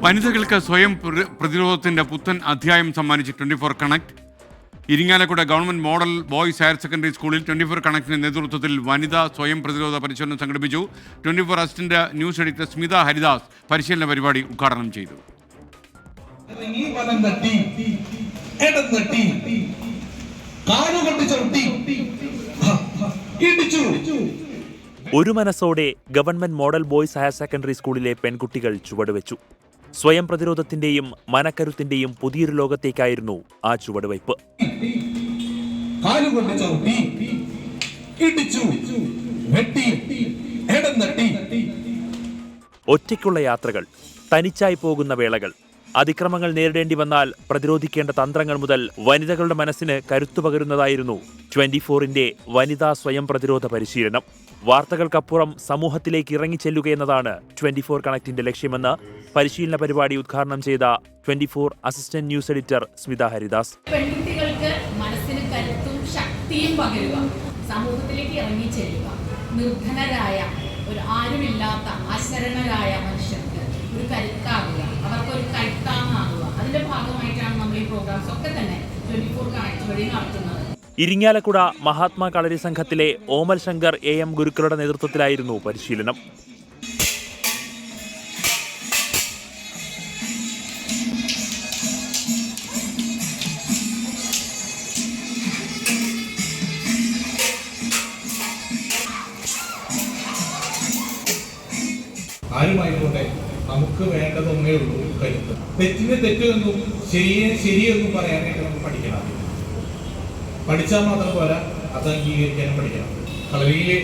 വനിതകൾക്ക് സ്വയം പ്രതിരോധത്തിന്റെ പുത്തൻ അധ്യായം സമ്മാനിച്ച് 24 connect. Irinjalakuda government model boys higher secondary സ്കൂളിൽ 24 കണക്റ്റിന്റെ നേതൃത്വത്തിൽ വനിതാ സ്വയം പ്രതിരോധ പരിശീലനം സംഘടിപ്പിച്ചു. 24 assistant news editor Smitha Haridas പരിശീലന പരിപാടി ഉദ്ഘാടനം ചെയ്തു. ഒരു മനസ്സോടെ government model boys higher secondary സ്കൂളിലെ പെൺകുട്ടികൾ ചുവടുവെച്ചു. സ്വയം പ്രതിരോധത്തിന്റെയും മനക്കരുത്തിന്റെയും പുതിയൊരു ലോകത്തേക്കായിരുന്നു ആ ചുവടുവയ്പ്. ഒറ്റയ്ക്കുള്ള യാത്രകൾ, തനിച്ചായി പോകുന്ന വേളകൾ, അതിക്രമങ്ങൾ നേരിടേണ്ടി വന്നാൽ പ്രതിരോധിക്കേണ്ട തന്ത്രങ്ങൾ മുതൽ വനിതകളുടെ മനസ്സിന് കരുത്തു പകരുന്നതായിരുന്നു 24ന്റെ വനിതാ സ്വയം പ്രതിരോധ പരിശീലനം. വാർത്തകൾക്കപ്പുറം സമൂഹത്തിലേക്ക് ഇറങ്ങിച്ചെല്ലുകയെന്നതാണ് 24 കണക്റ്റിന്റെ ലക്ഷ്യമെന്ന് പരിശീലന പരിപാടി ഉദ്ഘാടനം ചെയ്ത 24 assistant news editor Smitha Haridas. പെൺകുട്ടികൾക്ക് മനസ്സിന് കരുത്തും ശക്തിയും പകരുക, സമൂഹത്തിലേക്ക് ഇറങ്ങിച്ചെല്ലുക, നിർധനരായ ഒരു ആരുമില്ലാത്ത അശരണരായ മനുഷ്യർക്ക് ഒരു കരുത്താകുക, അവർക്കൊരു കരുത്താങ്ങാകുക. അതിന്റെ ഭാഗമായിട്ടാണ് നമ്മൾ ഈ പ്രോഗ്രാംസ് ഒക്കെ തന്നെ 24 കണക്ട് വഴി നടത്തുന്നത്. ഇരിങ്ങാലക്കുട മഹാത്മാ കളരി സംഘത്തിലെ ഓമൽ ശങ്കർ AM ഗുരുക്കളുടെ നേതൃത്വത്തിലായിരുന്നു പരിശീലനം. ആരുമായിക്കോട്ടെ, നമുക്ക് വേണ്ടതൊന്നേ ഉള്ളൂ കരുത്ത്. തെറ്റിന് തെറ്റെന്നും ശരിയെന്നും പറയാനായിട്ട് നമുക്ക് പഠിക്കണം. പഠിച്ചാൽ മാത്രം പോരാ, അത് അംഗീകരിക്കാനും പഠിക്കണം. കളരിയിലെ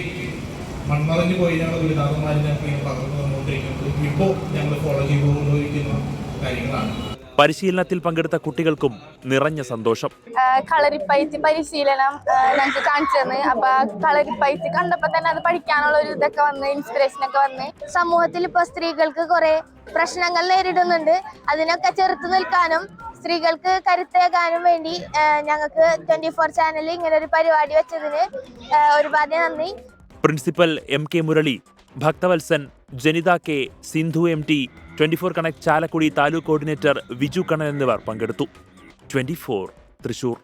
മൺമറഞ്ഞു പോയി ഞങ്ങൾ ഗുരുനാഥന്മാർ ഞങ്ങൾക്ക് പകർന്നു തന്നുകൊണ്ടിരിക്കുന്നത് ഇപ്പോൾ ഞങ്ങൾ ഫോളോ ചെയ്തുകൊണ്ടിരിക്കുന്ന കാര്യങ്ങളാണ്. പരിശീലനത്തിൽ പങ്കെടുത്ത കുട്ടികൾക്കും നിറഞ്ഞ സന്തോഷം. കളരിപ്പയറ്റ് പരിശീലനം ഞങ്ങൾക്ക് കാണിച്ചു തന്നു. അപ്പൊ കളരിപ്പയറ്റ് കണ്ടപ്പോ തന്നെ അത് പഠിക്കാനുള്ള ഒരു ഇതൊക്കെ വന്ന്, ഇൻസ്പിറേഷൻ ഒക്കെ വന്ന്. സമൂഹത്തിൽ ഇപ്പൊ സ്ത്രീകൾക്ക് കുറെ പ്രശ്നങ്ങൾ നേരിടുന്നുണ്ട്. അതിനൊക്കെ ചെറുത്തു നിൽക്കാനും സ്ത്രീകൾക്ക് കരുത്തേകാനും വേണ്ടി ഞങ്ങൾക്ക് 24 ചാനലിൽ ഇങ്ങനെ ഒരു പരിപാടി വെച്ചതിന് ഒരുപാട് നന്ദി. Principal MK Murali, Bhakthavathsalan, Janitha K, Sindhu MT, 24 connect Chalakudy taluk coordinator Viju Kannan എന്നിവർ പങ്കെടുത്തു. 24 തൃശൂർ.